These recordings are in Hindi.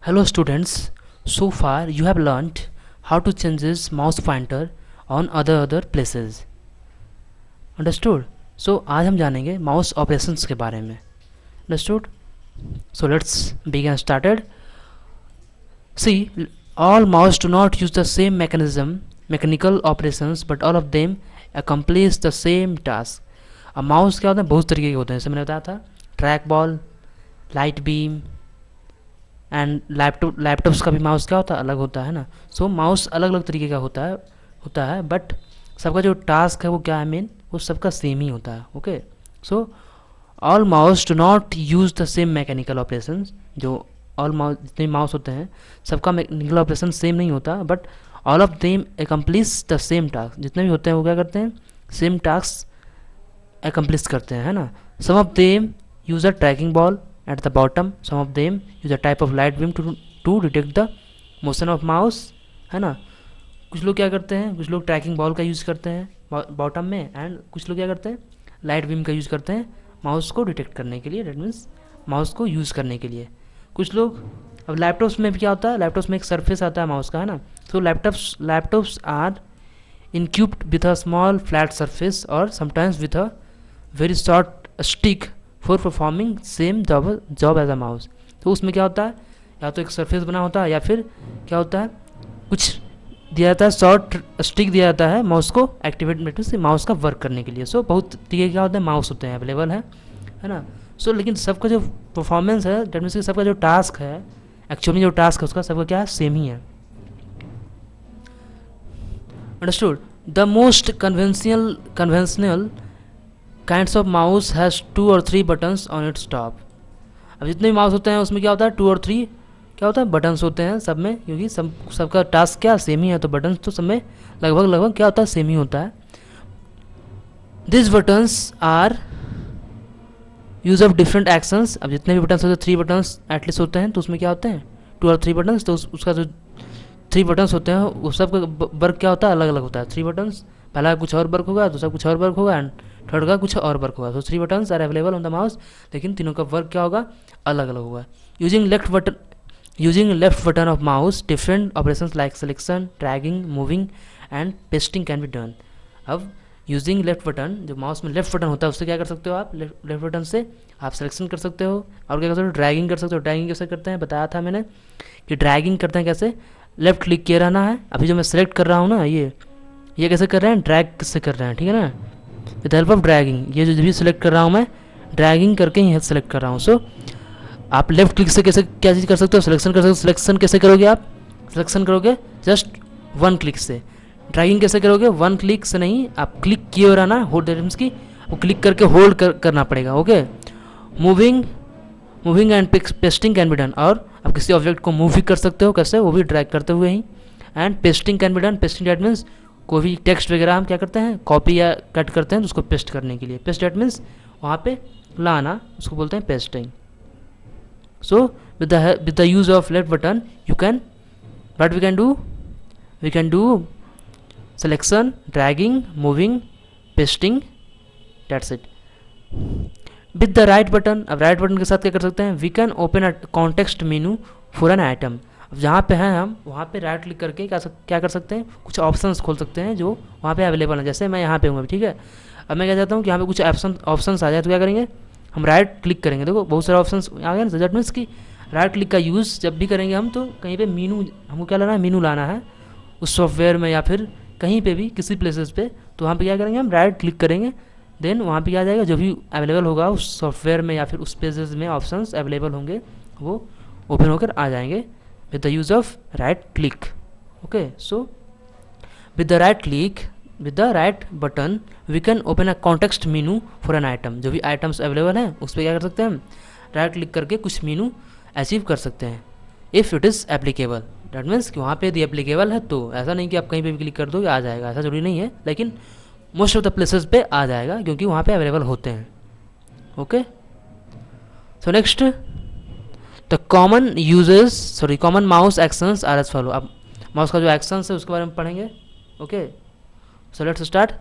Hello students, so far you have learnt how to change this mouse pointer on other places. Understood? So आज हम जानेंगे mouse operations के बारे में. Understood? So let's begin started. See, all mouse do not use the same mechanical operations, but all of them accomplish the same task. अब mouse क्या होता है, बहुत तरीके के होते हैं. जैसे मैंने बताया था, track ball, light beam and laptops का भी माउस क्या होता है, अलग होता है ना. सो माउस अलग अलग तरीके का होता है बट सबका जो टास्क है वो क्या है, मेन वो सबका सेम ही होता है. Okay, so all mouse do not use the same mechanical operation. जो ऑल माउस जितने माउस होते हैं सबका मैकेनिकल ऑपरेशन सेम नहीं होता, but all of them accomplish the same task. जितने भी होते हैं वो क्या करते हैं, सेम टास्क एकम्प्लिश करते हैं, है ना. Some of them use a tracking ball at the bottom, some of them use a type of light beam to detect the motion of mouse, है ना. कुछ लोग क्या करते हैं, कुछ लोग ट्रैकिंग बॉल का यूज़ करते हैं बॉटम में, एंड कुछ लोग क्या करते हैं, लाइट बीम का यूज़ करते हैं माउस को डिटेक्ट करने के लिए. डेट मीन्स माउस को यूज़ करने के लिए. कुछ लोग, अब लैपटॉप्स में भी क्या होता है, लैपटॉप्स में एक सरफेस आता है माउस का, है ना. तो laptops are incubed with a small flat surface और sometimes with a very short stick for performing same job as a mouse. तो उसमें क्या होता है, या तो एक सरफेस बना होता है या फिर क्या होता है, कुछ दिया जाता है, शॉर्ट स्टिक दिया जाता है माउस को एक्टिवेट मेथड से माउस का वर्क करने के लिए. सो बहुत तरीके क्या होते हैं माउस होते हैं, अवेलेबल है ना. सो लेकिन सबका जो परफॉर्मेंस है, डेट मीन्स सबका जो टास्क है, एक्चुअली जो टास्क है उसका सबका क्या है, सेम ही है. Understood. The most conventional kinds of mouse has 2 और 3 बटन्स ऑन इट्स टॉप. अब जितने भी माउस होते हैं उसमें क्या होता है, 2 और 3 क्या होता है, बटन्स होते हैं सब में, क्योंकि सबका टास्क क्या सेम ही है. तो बटन्स तो सब में लगभग क्या होता है, सेम ही होता है. This buttons are use of different actions. अब जितने भी बटन्स होते हैं, 3 बटन्स एटलीस्ट होते हैं, तो उसमें क्या होते हैं 2 और 3 बटन्स. तो उसका जो 3 बटन्स होते हैं वो सबका वर्क क्या होता है, अलग अलग होता है. 3 बटन्स, पहला कुछ और वर्क होगा, दूसरा कुछ और वर्क होगा, एंड थर्ड का कुछ और वर्क होगा. तो 3 buttons are available on the mouse, लेकिन तीनों का वर्क क्या होगा, अलग अलग होगा. Using left button of mouse different operations like selection, dragging, moving and pasting can be done. अब यूजिंग लेफ्ट बटन, जो माउस में लेफ्ट बटन होता है उससे क्या कर सकते हो आप, लेफ्ट बटन से आप सिलेक्शन कर सकते हो, और क्या कर सकते हो, ड्रैगिंग कर सकते हो. ड्रैगिंग कैसे करते हैं बताया था मैंने कि ड्रैगिंग करते हैं कैसे, लेफ्ट क्लिक किए रहना है. अभी जो मैं सेलेक्ट कर रहा हूँ ना, ये कैसे कर रहे हैं, ड्रैग से कर रहे हैं, ठीक है ना, विद हेल्प ऑफ ड्रैगिंग. ये जो भी सिलेक्ट कर रहा हूँ मैं, ड्रैगिंग करके ही सेलेक्ट कर रहा हूँ. सो आप लेफ्ट क्लिक से कैसे क्या चीज़ कर सकते हो, सिलेक्शन कर सकते हो. सिलेक्शन कैसे करोगे आप, सिलेक्शन करोगे जस्ट 1 क्लिक से. ड्रैगिंग कैसे करोगे, 1 क्लिक से नहीं, आप क्लिक किए हो रहना, होल्ड मीन्स की वो क्लिक करके होल्ड करना पड़ेगा. Okay, moving and pasting can be done. और आप किसी ऑब्जेक्ट को मूव भी कर सकते हो, कैसे, वो भी ड्रैग करते हुए ही. And pasting can be done. Pasting that means कोई भी टेक्स्ट वगैरह हम क्या करते हैं, कॉपी या कट करते हैं, तो उसको पेस्ट करने के लिए. पेस्ट डेट मीन्स वहाँ पे लाना, उसको बोलते हैं pasting. So with the use of left button you can, what we can do selection, dragging, moving, pasting, that's it. With the right button, अब राइट बटन के साथ क्या कर सकते हैं, we can open a context menu for an item. अब जहाँ पे हैं हम वहाँ पे राइट क्लिक करके क्या कर सकते हैं, कुछ ऑप्शंस खोल सकते हैं जो वहाँ पे अवेलेबल हैं. जैसे मैं यहाँ पे हूँ, ठीक है. अब मैं क्या चाहता हूँ कि यहाँ पे कुछ ऑप्शंस आ जाए, तो क्या करेंगे, हम राइट क्लिक करेंगे. देखो बहुत सारे ऑप्शंस आ गए ना. दैट मीन्स कि राइट क्लिक का यूज़ जब भी करेंगे हम, तो कहीं पे मीनू, हमको क्या लाना है, मीनू लाना है उस सॉफ्टवेयर में या फिर कहीं पे भी किसी प्लेसेस पे. तो वहाँ पे क्या करेंगे, हम राइट क्लिक करेंगे, देन वहाँ पे क्या आ जाएगा, जो भी अवेलेबल होगा उस सॉफ्टवेयर में या फिर उस पेजेस में ऑप्शंस अवेलेबल होंगे, वो ओपन होकर आ जाएंगे with the use of right click. Okay, so with the right button we can open a context menu for an item. जो भी आइटम्स अवेलेबल हैं उस पर क्या कर सकते हैं हम, राइट क्लिक करके कुछ मीनू अचीव कर सकते हैं. If it is applicable, that means कि वहाँ पे यदि एप्लीकेबल है, तो ऐसा नहीं कि आप कहीं पे भी क्लिक कर दो आ जाएगा, ऐसा जरूरी नहीं है, लेकिन मोस्ट ऑफ द प्लेसेस पे आ जाएगा क्योंकि वहाँ पे अवेलेबल होते हैं. Okay, so next, the common mouse actions are as follow. अब माउस का जो एक्शंस है उसके बारे में पढ़ेंगे. Okay, so let's start.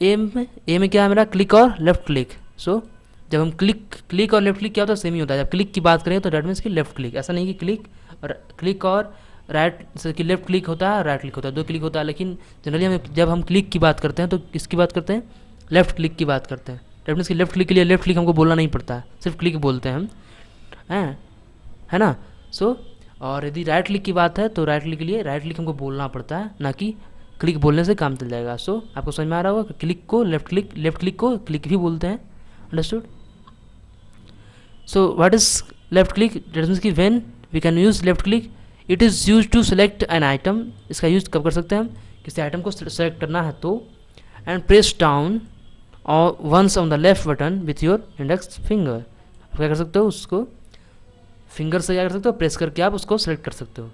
A में क्या है मेरा, क्लिक और लेफ्ट क्लिक. सो जब हम क्लिक और लेफ्ट क्लिक क्या होता है, सेम ही होता है। जब क्लिक की बात करें तो डेट मीन्स कि लेफ्ट क्लिक, ऐसा नहीं कि क्लिक और राइट से कि लेफ्ट क्लिक होता है राइट क्लिक होता है, दो क्लिक होता है। लेकिन जनरली हमें जब हम क्लिक की बात करते हैं तो किसकी बात करते हैं, लेफ्ट क्लिक की बात करते हैं। डेट मीन्स कि लेफ्ट क्लिक के लिए लेफ्ट क्लिक हमको बोलना नहीं पड़ता है, सिर्फ क्लिक बोलते हैं हम, हैं, है ना। सो और यदि राइट क्लिक की बात है तो राइट क्लिक के लिए राइट क्लिक हमको बोलना पड़ता है, ना कि क्लिक बोलने से काम चल जाएगा। सो आपको समझ में आ रहा होगा, क्लिक को लेफ्ट क्लिक को क्लिक भी बोलते हैं। Understood. So what is left click, that means कि when we can use left click, it is use to select an item. इसका यूज कब कर सकते हैं हम, किसी आइटम को सेलेक्ट करना है तो, एंड प्रेस डाउन और once on the left button with your index finger. क्या कर सकते हो, उसको फिंगर से क्या कर सकते हो, प्रेस करके आप उसको सेलेक्ट कर सकते हो।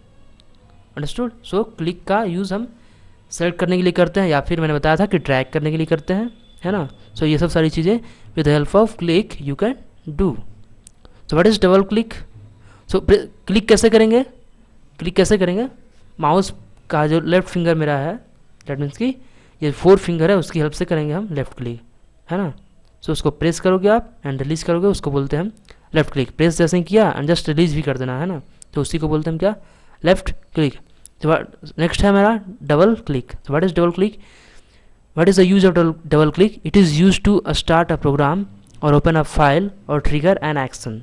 अंडरस्टूड। सो क्लिक का यूज़ हम सेलेक्ट करने के लिए करते हैं, या फिर मैंने बताया था कि ड्रैग करने के लिए करते हैं, है ना। सो ये सब सारी चीज़ें with the help of click you can do. So what is double click. So click कैसे करेंगे, क्लिक कैसे करेंगे, माउस का जो लेफ्ट फिंगर मेरा है, दैट मीन्स कि ये 4 फिंगर है, उसकी हेल्प से करेंगे हम लेफ्ट क्लिक, है ना। सो उसको प्रेस करोगे आप एंड रिलीज करोगे, उसको बोलते हैं हम लेफ्ट क्लिक। प्रेस जैसे ही किया एंड जस्ट रिलीज भी कर देना, है ना, तो उसी को बोलते हैं हम क्या, लेफ्ट क्लिक। नेक्स्ट है मेरा double click. What is double click, what is the use of double click, it is use to start a program or open a file or trigger an action.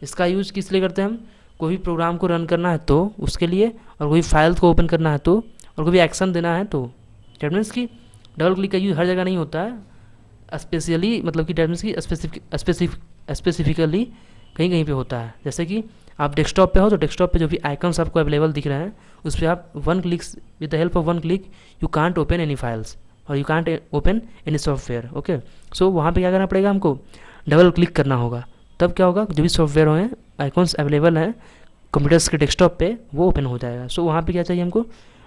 इसका यूज़ किस लिए करते हैं हम, कोई भी प्रोग्राम को रन करना है तो उसके लिए, और कोई फाइल को ओपन करना है तो, और कोई भी एक्शन देना है तो। डेट मीन्स कि डबल क्लिक का यूज़ हर जगह नहीं होता है, स्पेशली मतलब कि डेट मीन्स की स्पेसिफिकली कहीं कहीं पे होता है। जैसे कि आप डेस्कटॉप पे हो तो डेस्कटॉप पे जो भी आइकन्स आपको अवेलेबल दिख रहे हैं उस पर आप one click, with the help of one click you can't open any files और you can't open any software. Okay, so वहाँ पे क्या करना पड़ेगा हमको, डबल क्लिक करना होगा, तब क्या होगा, जो भी सॉफ्टवेयर हैं आइकॉन्स अवेलेबल हैं कंप्यूटर्स के डेस्कटॉप पे वो ओपन हो जाएगा। सो वहाँ पे क्या चाहिए हमको,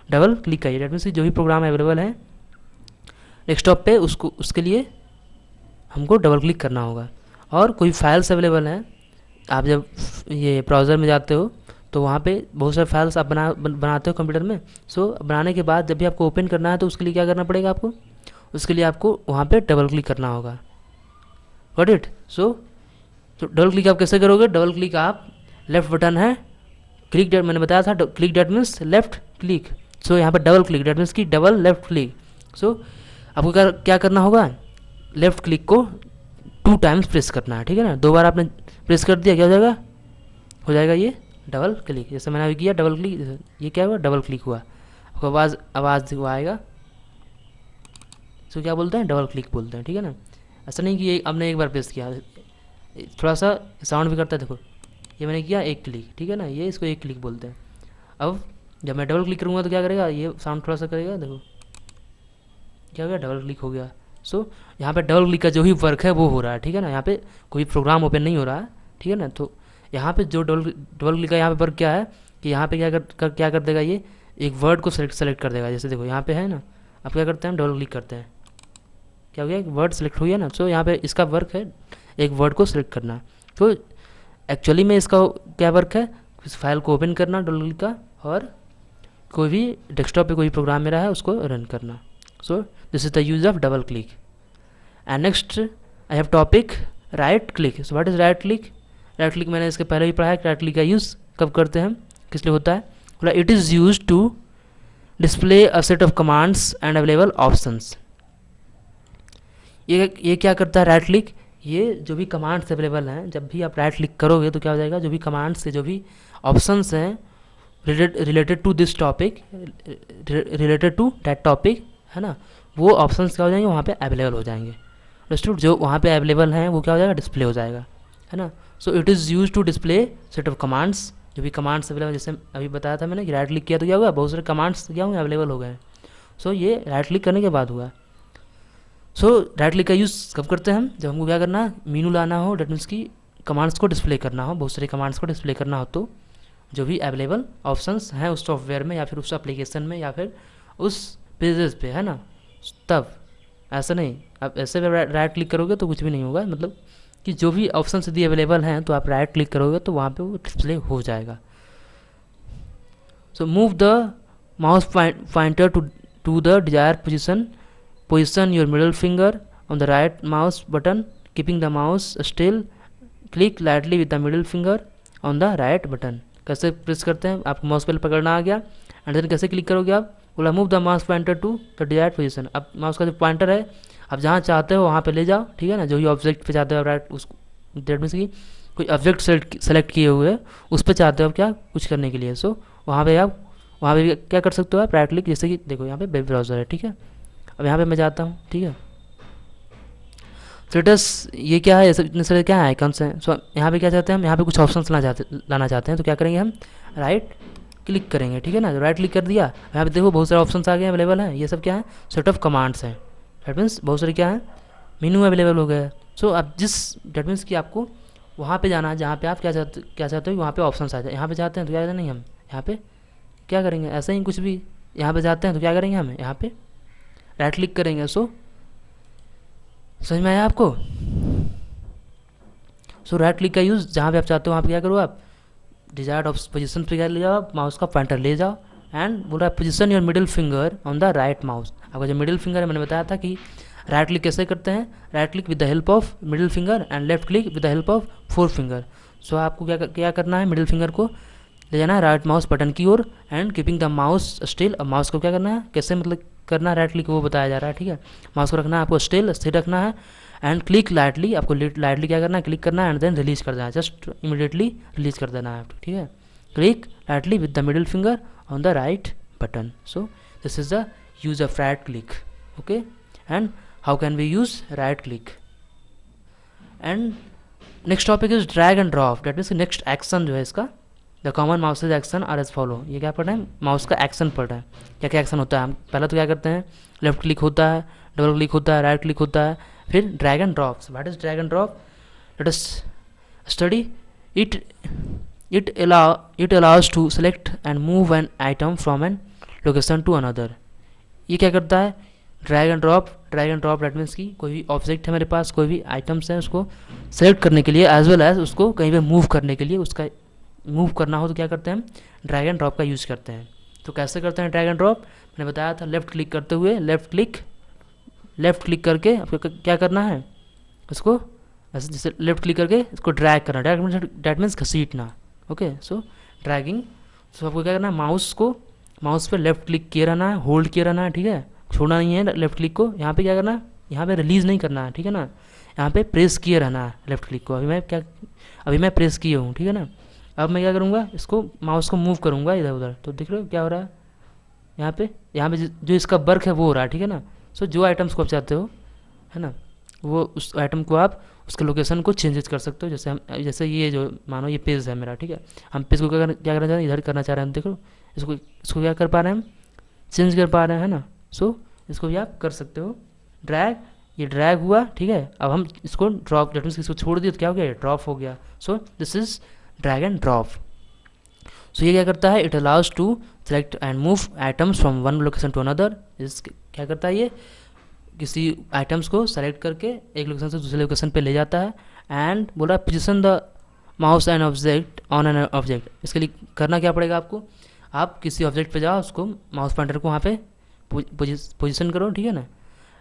डबल क्लिक चाहिए। डेट मीन्स जो भी प्रोग्राम अवेलेबल है डेस्कटॉप पे उसको, उसके लिए हमको डबल क्लिक करना होगा। और कोई फाइल्स अवेलेबल हैं, आप जब ये ब्राउज़र में जाते हो तो वहाँ पे बहुत सारे फाइल्स आप बनाते हो कंप्यूटर में। सो बनाने के बाद जब भी आपको ओपन करना है तो उसके लिए क्या करना पड़ेगा आपको, उसके लिए आपको वहाँ पे डबल क्लिक करना होगा। Got it. So double click आप कैसे करोगे, डबल क्लिक आप लेफ्ट बटन है क्लिक डेट, मैंने बताया था click that means left click. So यहाँ पर डबल क्लिक डेट मीन्स की डबल लेफ्ट क्लिक। सो आपको क्या करना होगा, लेफ्ट क्लिक को 2 टाइम्स प्रेस करना है, ठीक है ना। 2 बार आपने प्रेस कर दिया क्या हो जाएगा ये डबल क्लिक। जैसे मैंने अभी किया डबल क्लिक, ये क्या हुआ, डबल क्लिक हुआ। आपको आवाज़ आएगा। सो क्या बोलते हैं, डबल क्लिक बोलते हैं, ठीक है ना। ऐसा नहीं कि ये आपने एक बार प्रेस किया, थोड़ा सा साउंड भी करता है, देखो ये मैंने किया एक क्लिक, ठीक है ना, ये इसको एक क्लिक बोलते हैं। अब जब मैं डबल क्लिक करूँगा तो क्या करेगा, ये साउंड थोड़ा सा करेगा, देखो क्या हो गया, डबल क्लिक हो गया। सो यहाँ पे डबल क्लिक का जो भी वर्क है वो हो रहा है, ठीक है ना। यहाँ पे कोई प्रोग्राम ओपन नहीं हो रहा है, ठीक है ना। तो यहाँ पे जो डबल क्लिक का यहाँ पे वर्क क्या है कि यहाँ पे क्या कर देगा, ये एक वर्ड को सेलेक्ट कर देगा। जैसे देखो यहाँ पे है ना, आप क्या करते हैं, डबल क्लिक करते हैं, क्या हो गया, एक वर्ड सेलेक्ट हो गया ना। सो यहाँ पे इसका वर्क है एक वर्ड को सिलेक्ट करना। तो एक्चुअली में इसका क्या वर्क है, इस फाइल को ओपन करना डबल क्लिक का, और कोई भी डेस्कटॉप पे कोई प्रोग्राम मेरा है उसको रन करना। सो this is the use of double click. And next I have topic right click. So what is right click, right click मैंने इसके पहले भी पढ़ा है। राइट क्लिक का यूज़ कब करते हैं हम, किस लिए होता है, बोला it is use to display a set of commands and available options. ये क्या करता है राइट क्लिक, ये जो भी कमांड्स अवेलेबल हैं, जब भी आप राइट क्लिक करोगे तो क्या हो जाएगा, जो भी कमांड्स से जो भी ऑप्शंस हैं related to this topic, related to that topic, है ना, वो ऑप्शंस क्या हो जाएंगे, वहाँ पे अवेलेबल हो जाएंगे। अंडरस्टूड। जो वहाँ पे अवेलेबल हैं वो क्या हो जाएगा, डिस्प्ले हो जाएगा, है ना। So it is use to display set of commands, जो भी कमांड्स अवेलेबल, जैसे अभी बताया था मैंने कि राइट क्लिक किया तो क्या हुआ, बहुत सारे कमांड्स क्या हुए, अवेलेबल हो गए। सो ये राइट क्लिक करने के बाद हुआ। सो राइट क्लिक का यूज़ कब करते हैं हम, जब हमको क्या करना, मीनू लाना हो, डेट मीन्स की कमांड्स को डिस्प्ले करना हो, बहुत सारे कमांड्स को डिस्प्ले करना हो, तो जो भी अवेलेबल ऑप्शंस हैं उस सॉफ्टवेयर में या फिर उस एप्लीकेशन में या फिर उस पेजेस पे, है ना, तब। ऐसा नहीं आप ऐसे राइट क्लिक करोगे तो कुछ भी नहीं होगा, मतलब कि जो भी ऑप्शंस यदि अवेलेबल हैं तो आप राइट क्लिक करोगे तो वहाँ पे वो डिस्प्ले हो जाएगा। So move the mouse pointer to the desire position your middle finger on the right mouse button keeping the mouse still, click lightly with the middle finger on the right button. कैसे प्रेस करते हैं, आपको माउस पर पकड़ना आ गया एंड देन कैसे क्लिक करोगे आप, बोला move the mouse pointer to the desired position. अब माउस का जो पॉइंटर है आप जहाँ चाहते हो वहाँ पे ले जाओ, ठीक है ना, जो भी ऑब्जेक्ट पे चाहते हो राइट, उस दैट मीन्स कि कोई ऑब्जेक्ट सेलेक्ट किए हुए है उस पर चाहते हो आप क्या कुछ करने के लिए, सो वहाँ पे आप वहाँ पे क्या कर सकते हो आप, राइट क्लिक, जैसे कि देखो यहाँ पे वेब ब्राउज़र है, ठीक है। अब यहाँ पे मैं जाता हूँ, ठीक है। स्टेटस ये क्या है, ये सब इतने सारे क्या है आइकन्स हैं। सो यहाँ पे क्या चाहते हैं हम, यहाँ पे कुछ ऑप्शंस लाना चाहते हैं, तो क्या करेंगे हम, राइट क्लिक करेंगे, ठीक है ना। राइट क्लिक कर दिया, यहाँ पे देखो बहुत सारे ऑप्शंस आ गए अवेलेबल हैं। ये सब क्या है, सेट ऑफ कमांड्स हैं, डेट मीन्स बहुत सारे क्या है मेनू अवेलेबल हो गया है। सो अब जिस डेट मीन्स कि आपको वहाँ पे जाना है जहाँ पे आप क्या चाहते हो वहाँ पे ऑप्शंस आ जाए। यहाँ पे जाते हैं तो क्या नहीं, हम यहाँ पे क्या करेंगे, ऐसे ही कुछ भी यहाँ पे जाते हैं तो क्या करेंगे, हम यहाँ पे राइट क्लिक करेंगे। सो समझ में आया आपको। सो राइट क्लिक का यूज़ जहाँ पे आप चाहते हो वहाँ पे क्या करो, आप डिजायर्ड पोजीशन पे क्या ले जाओ, आप माउस का पॉइंटर ले जाओ एंड बोल रहा है position your middle finger on the right mouse. आपका जो मिडिल फिंगर है मैंने बताया था कि राइट क्लिक कैसे करते हैं, right click with the help of middle finger and left click with the help of four finger. So आपको क्या करना है, मिडिल फिंगर को ले जाना है राइट माउस बटन की ओर and keeping the mouse still. अब माउस को क्या करना है, कैसे मतलब करना है राइट क्लिक वो बताया जा रहा है, ठीक है। माउस को रखना है आपको स्थिर रखना है एंड क्लिक लाइटली, आपको लाइटली क्या करना है, क्लिक करना है एंड देन रिलीज कर देना है, जस्ट इमीडिएटली रिलीज कर देना है आपको, ठीक है। Click lightly with the middle finger on the right button. So this is the use of right click, okay. And how can we use right click. And next topic is drag and drop, that means next action जो है इसका, the common mouses action are as follow. ये क्या पढ़ रहे हैं, माउस का एक्शन पढ़ रहे हैं, क्या क्या एक्शन होता है। हम पहले तो क्या करते हैं, लेफ्ट क्लिक होता है, डबल क्लिक होता है, राइट क्लिक होता है, फिर drag and drop. What is drag and drop, let us study it. It allows to select and move an item from an location to another। ये क्या करता है, drag and drop that means की कोई भी ऑब्जेक्ट है मेरे पास, कोई भी आइटम्स है, उसको सेलेक्ट करने के लिए एज वेल एज उसको कहीं पे मूव करने के लिए, उसका मूव करना हो तो क्या करते हैं हम, ड्रैग एंड ड्रॉप का यूज़ करते हैं। तो कैसे करते हैं ड्रैग एंड ड्रॉप, मैंने बताया था लेफ्ट क्लिक करते हुए, लेफ्ट क्लिक करके आपको क्या करना है, उसको ऐसे जैसे लेफ्ट क्लिक करके इसको ड्रैग करना, डैट मीन्स घसीटना, ओके। सो ड्रैगिंग, सो आपको क्या करना है, माउस पे लेफ्ट क्लिक किए रहना है, होल्ड किए रहना है, ठीक है, छोड़ना नहीं है लेफ्ट क्लिक को। यहाँ पे क्या करना है, यहाँ पे रिलीज़ नहीं करना है, ठीक है ना, यहाँ पे प्रेस किए रहना है लेफ्ट क्लिक को। अभी मैं प्रेस किए हूँ, ठीक है ना। अब मैं क्या करूँगा, इसको माउस को मूव करूँगा इधर उधर, तो देख रहे हो क्या हो रहा है, यहाँ पे जो इसका वर्क है वो हो रहा है, ठीक है ना। सो जो आइटम्स को आप चाहते हो, है ना, वो उस आइटम को आप उसके लोकेशन को चेंजेस कर सकते हो। जैसे ये जो मानो ये पेज है मेरा, ठीक है, हम पेज को क्या करना चाह रहे हैं, इधर करना चाह रहे हैं, देखो इसको क्या कर पा रहे हैं हम, चेंज कर पा रहे हैं, है ना। सो इसको भी आप कर सकते हो, ड्रैग, ये ड्रैग हुआ, ठीक है। अब हम इसको ड्रॉप, डेट मीन्स इसको छोड़ दिए तो क्या हो गया, ड्रॉप हो गया। So this is drag and drop. So ये क्या करता है, it allows to select and move items from one location to another. इस क्या करता है, ये किसी आइटम्स को सेलेक्ट करके एक लोकेशन से दूसरे लोकेशन पे ले जाता है एंड बोला position the mouse and object on an object. इसके लिए करना क्या पड़ेगा आपको, आप किसी ऑब्जेक्ट पे जाओ, उसको माउस पॉइंटर को वहाँ पे पोजीशन करो, ठीक है ना,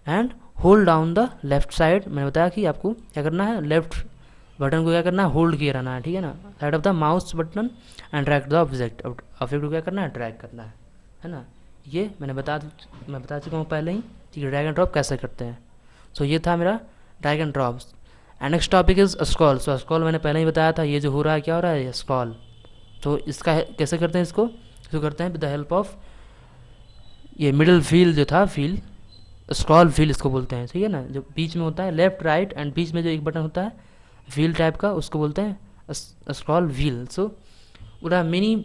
and hold down the left side. मैंने बताया कि आपको क्या करना है, लेफ्ट बटन को क्या करना है, होल्ड किए रहना है, ठीक है ना, side of the mouse button and drag the object को क्या करना है, ड्रैग करना है ना। ये मैं बता चुका हूँ पहले ही कि ड्रैग एंड ड्रॉप कैसे करते हैं। सो ये था मेरा drag and drop. And next topic is scroll. So scroll मैंने पहले ही बताया था, ये जो हो रहा है क्या हो रहा है, स्क्रॉल। तो इसका कैसे करते हैं, इसको करते हैं विद द हेल्प ऑफ ये मिडिल व्हील जो था, व्हील स्क्रॉल व्हील इसको बोलते हैं, ठीक है ना, जो बीच में होता है लेफ्ट राइट एंड बीच में जो एक बटन होता है व्हील टाइप का, उसको बोलते हैं स्क्रॉल व्हील। सो पूरा मिनी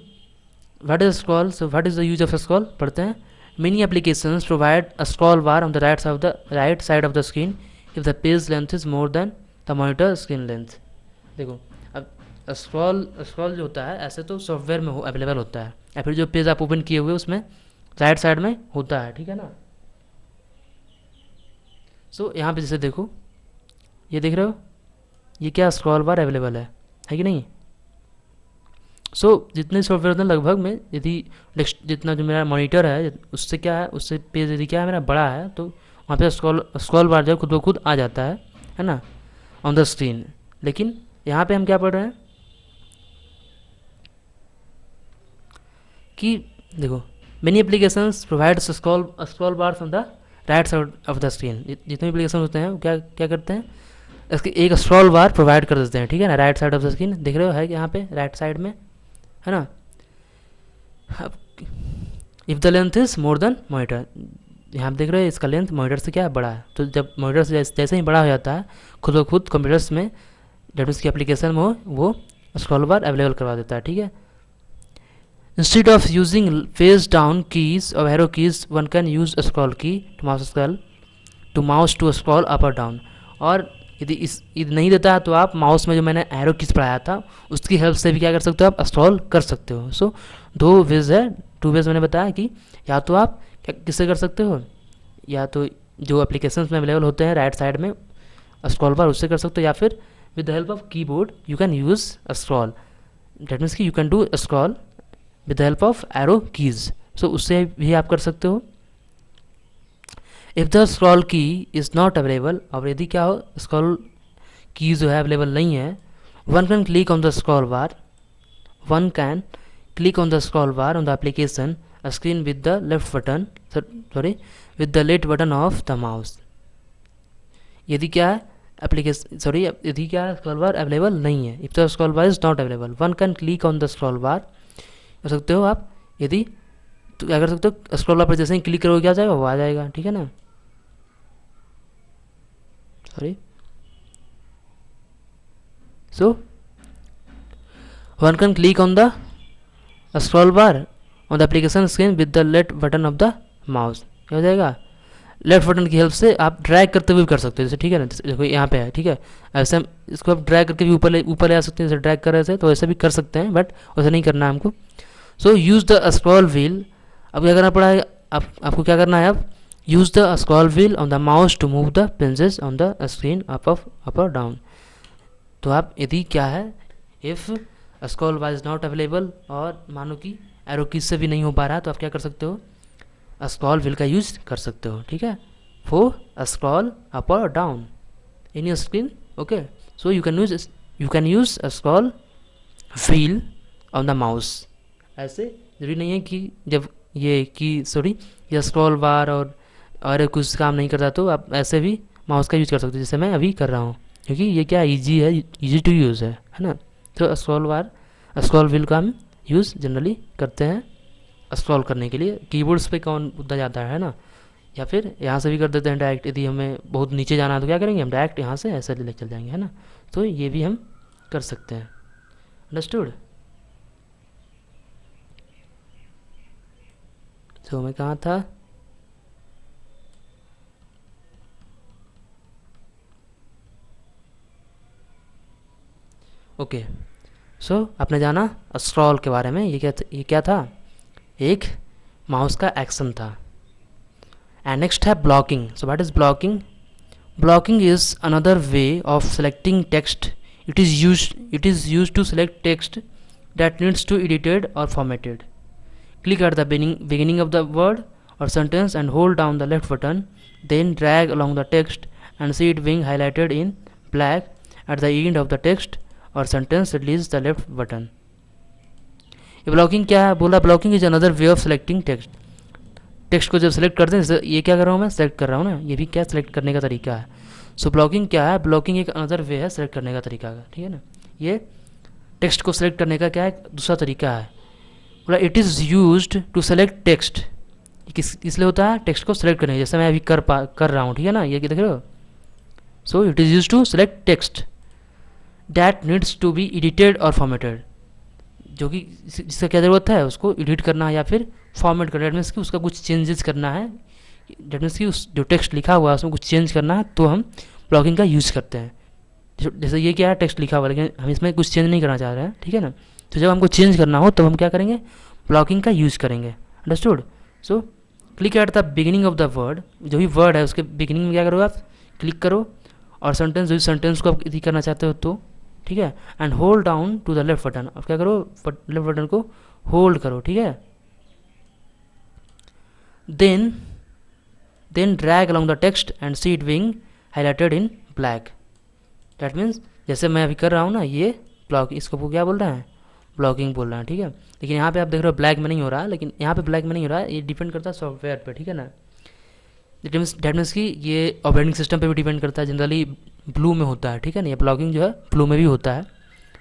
what is scroll, so what is the use of scroll पढ़ते हैं। Many applications provide a scroll bar on the right side of the screen if the page length is more than the monitor screen length। देखो अब स्क्रॉल जो होता है ऐसे तो सॉफ्टवेयर में अवेलेबल होता है, या फिर जो पेज आप ओपन किए हुए उसमें राइट साइड में होता है, ठीक है ना। सो यहाँ पे जैसे देखो, ये देख रहे हो, ये क्या स्क्रॉल बार अवेलेबल है कि नहीं। सो जितने सॉफ्टवेयर होते हैं लगभग में, यदि जितना जो मेरा मॉनिटर है उससे क्या है, उससे पेज यदि क्या है मेरा बड़ा है, तो वहाँ पे स्क्रॉल बार जो खुद ब खुद आ जाता है ना। On the screen. लेकिन यहाँ पे हम क्या पढ़ रहे हैं कि देखो many applications provide scroll bars on the right side of the screen. जितने एप्लीकेशन होते हैं वो क्या क्या करते हैं, इसके एक स्क्रॉल बार प्रोवाइड कर देते हैं, ठीक है ना, right side of the screen. देख रहे हो है यहाँ पे राइट साइड में, है ना। If the length is more than monitor, यहाँ पे देख रहे हो इसका लेंथ मॉनिटर से क्या है, बड़ा है। तो जब मॉनिटर से जैसे ही बड़ा हो जाता है खुद ब खुद कंप्यूटर्स में जब उसकी एप्लीकेशन में हो वो स्क्रॉल बार अवेलेबल करवा देता है, ठीक है। Instead of using face down keys और arrow keys one can use scroll key to mouse to scroll up और डाउन। और यदि नहीं देता है तो आप माउस में जो मैंने एरो कीज पढ़ाया था उसकी हेल्प से भी क्या कर सकते हो, आप स्क्रॉल कर सकते हो। सो दो वेज है, टू वेज मैंने बताया कि या तो आप क्या किससे कर सकते हो, या तो जो एप्लीकेशंस में अवेलेबल होते हैं राइट साइड में स्क्रॉल बार उससे कर सकते हो, या फिर with the help of keyboard you can use scroll. That means कि you can do scroll with the help of arrow keys. So उससे भी आप कर सकते हो। If the scroll key is not available, और यदि क्या हो स्क्रॉल की जो है अवेलेबल नहीं है, one can click on the scroll bar, one can click on the scroll bar on the application screen with the left button, with the left button of the mouse। यदि क्या है एप्लीकेशन यदि क्या है स्क्रॉल बार अवेलेबल नहीं है, if the scroll bar is not available one can click on the scroll बार, कर सकते हो आप। यदि तो क्या कर सकते हो, स्क्रॉल बार पर जैसे ही क्लिक करोगे क्या जाएगा, वो आ जाएगा, ठीक है ना। So one can click on the scroll bar on the application screen with the left button of the mouse. क्या हो जाएगा, लेफ्ट बटन की हेल्प से आप ड्रैग करते हुए भी कर सकते हो, जैसे ठीक है ना, देखो यहाँ पे है, ठीक है। ऐसे हम इसको आप ड्रैग करके भी ऊपर ले आ सकते हैं, जैसे ड्रैग कर रहे थे तो ऐसे भी कर सकते हैं, बट वैसे नहीं करना है हमको। So use the scroll wheel, अब क्या करना पड़ा है, आपको क्या करना है, अब use the scroll wheel on the mouse to move the pieces on the screen up और डाउन। तो आप यदि क्या है, if scroll bar is not available और मानो कि एरो कीज से भी नहीं हो पा रहा है, तो आप क्या कर सकते हो, स्क्रॉल व्हील का यूज कर सकते हो, ठीक है, फॉर स्क्रॉल अप और down in your screen. Okay, so you can use scroll wheel on the mouse. ऐसे जरूरी नहीं है कि जब ये स्क्रॉल बार और कुछ काम नहीं करता तो आप ऐसे भी माउस का यूज कर सकते हो, जैसे मैं अभी कर रहा हूँ, क्योंकि ये क्या ईजी है, ईजी टू यूज़ है ना। तो स्क्रॉल व्हील का हम यूज़ जनरली करते हैं स्क्रॉल करने के लिए। कीबोर्ड्स पे कौन उतना जाता है ना, या फिर यहाँ से भी कर देते हैं डायरेक्ट। यदि हमें बहुत नीचे जाना है तो क्या करेंगे, हम डायरेक्ट यहाँ से ऐसे ले चल जाएंगे, है ना। तो ये भी हम कर सकते हैं। अंडरस्टूड। तो मैं कहाँ था, ओके। सो आपने जाना स्क्रॉल के बारे में, ये क्या था, एक माउस का एक्शन था। एंड नेक्स्ट है blocking. So what is blocking? Blocking is another way of selecting text. It is use to select text that needs to edited or formatted. Click at the beginning of the word or sentence and hold down the left button, then drag along the text and see it being highlighted in black at the end of the text or sentence, release the left button. ये ब्लॉकिंग क्या है, बोला blocking is another way of selecting text. Text को जब सेलेक्ट करते हैं, जैसे ये क्या कर रहा हूँ मैं, सेलेक्ट कर रहा हूँ ना, ये भी क्या सेलेक्ट करने का तरीका है। सो ब्लॉकिंग क्या है, ब्लॉकिंग एक अनदर वे है सेलेक्ट करने का तरीका का, ठीक है ना। ये टेक्स्ट को सेलेक्ट करने का क्या है, दूसरा तरीका है। बोला it is used to select text. इसलिए होता है टेक्स्ट को सेलेक्ट करने, जैसे मैं अभी कर रहा हूँ, ठीक है ना, ये देख रहे हो। So it is use to select text that needs to be edited और फॉर्मेटेड, जो कि जिसका क्या ज़रूरत है, उसको एडिट करना या फिर फॉर्मेट करना। डेट मीन्स कि उसका कुछ चेंजेस करना है, डेट मीन्स कि उस जो टेक्स्ट लिखा हुआ है उसमें कुछ चेंज करना है, तो हम ब्लॉकिंग का यूज़ करते हैं। जैसे ये क्या है, टेक्स्ट लिखा हुआ लेकिन हम इसमें कुछ चेंज नहीं करना चाह रहे हैं, ठीक है ना। तो जब हमको चेंज करना हो तो हम क्या करेंगे, ब्लॉकिंग का यूज़ करेंगे। Understood. So click at the beginning of the word, जो भी वर्ड है उसके बिगिनिंग में क्या करो, आप क्लिक करो और सेंटेंस, जो सेंटेंस को आप यदि करना चाहते हो तो, ठीक है, and hold down to the left button. अब क्या करो, लेफ्ट बटन को होल्ड करो, ठीक है। Then drag along the text and see it being highlighted in black. That means जैसे मैं अभी कर रहा हूँ ना, ये ब्लॉक, इसको वो क्या बोल रहा है, ब्लॉकिंग बोल रहा है, ठीक है। लेकिन यहाँ पे आप देख रहे हो ब्लैक में नहीं हो रहा है, लेकिन यहाँ पे ब्लैक में नहीं हो रहा है, ये डिपेंड करता है सॉफ्टवेयर पे, ठीक है ना। डैट मीन्स कि ये ऑपरेटिंग सिस्टम पे भी डिपेंड करता है, जनरली ब्लू में होता है, ठीक है ना। ये ब्लॉकिंग जो है ब्लू में भी होता है।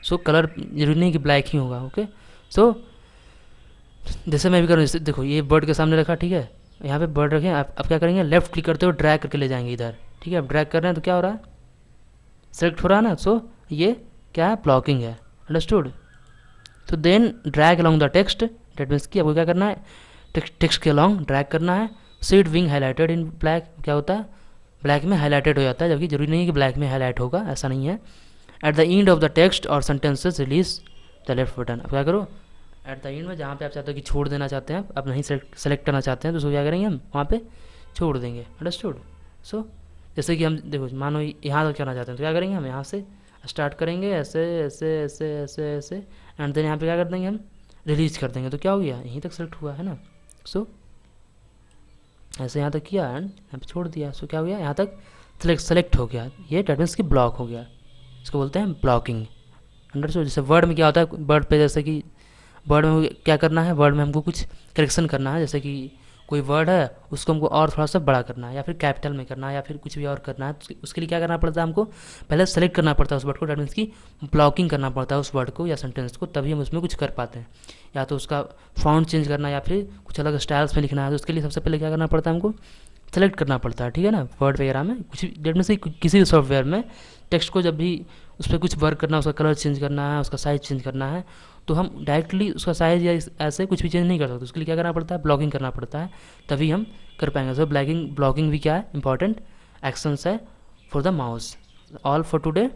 सो कलर जरूरी नहीं कि ब्लैक ही होगा, ओके। सो जैसे मैं भी करूँ, जैसे देखो ये बर्ड के सामने रखा, ठीक है, यहाँ पे बर्ड रखें, आप क्या करेंगे, लेफ्ट क्लिक करते हुए ड्रैग करके ले जाएंगे इधर, ठीक है। अब ड्रैग कर रहे हैं तो क्या हो रहा है, सेलेक्ट हो रहा है ना। सो ये क्या है, ब्लॉकिंग है, अंडरस्टूड। तो then drag along the text, that means कि आपको क्या करना है, टेक्स्ट के अलॉन्ग ड्रैग करना है। Seed wing highlighted in black, क्या होता है, ब्लैक में हाईलाइटेड हो जाता है, जबकि जरूरी नहीं है कि ब्लैक में हाईलाइट होगा, ऐसा नहीं है। At the end of the text और sentences release the left button. अब क्या करो, एट द एंड में जहाँ पे आप चाहते हो कि छोड़ देना चाहते हैं, आप नहीं सेलेक्ट करना चाहते हैं, तो उसको क्या करेंगे, हम वहाँ पे छोड़ देंगे, अंडरस्टूड। सो जैसे कि हम देखो, मानो यहाँ तक करना चाहते हैं तो क्या करेंगे, हम यहाँ से स्टार्ट करेंगे, ऐसे ऐसे ऐसे ऐसे ऐसे, एंड देन यहाँ पे क्या कर देंगे, हम रिलीज कर देंगे, तो क्या हो गया, यहीं तक सेलेक्ट हुआ है ना। सो ऐसे यहाँ तक किया एंड यहाँ पे छोड़ दिया, सो क्या हो गया, यहाँ तक सेलेक्ट हो गया, ये डेट मीन्स कि ब्लॉक हो गया, इसको बोलते हैं ब्लॉकिंग, अंडरस्टूड। जैसे वर्ड में क्या होता है, वर्ड पे जैसे कि वर्ड में क्या करना है, वर्ड में हमको कुछ करेक्शन करना है, जैसे कि कोई वर्ड है उसको हमको और थोड़ा सा बड़ा करना है, या फिर कैपिटल में करना है, या फिर कुछ भी और करना है, तो उसके लिए क्या करना पड़ता है, हमको पहले सेलेक्ट करना पड़ता है उस वर्ड को, डेट मीन्स की ब्लॉकिंग करना पड़ता है उस वर्ड को या सेंटेंस को, तभी हम उसमें कुछ कर पाते हैं। या तो उसका फॉन्ट चेंज करना, या फिर कुछ अलग स्टाइल्स में लिखना है, तो उसके लिए सबसे पहले क्या करना पड़ता है, हमको सेलेक्ट करना पड़ता है, ठीक है ना। वर्ड वगैरह में कुछ भी, डेट मीन्स किसी भी सॉफ्टवेयर में टेक्स्ट को जब भी उस पर कुछ वर्क करना है, उसका कलर चेंज करना है, उसका साइज़ चेंज करना है, तो हम डायरेक्टली उसका साइज़ या ऐसे कुछ भी चेंज नहीं कर सकते, उसके लिए क्या करना पड़ता है, ब्लॉगिंग करना पड़ता है, तभी हम कर पाएंगे। सो ब्लॉगिंग भी क्या है, इंपॉर्टेंट एक्शंस है for the mouse. All for today.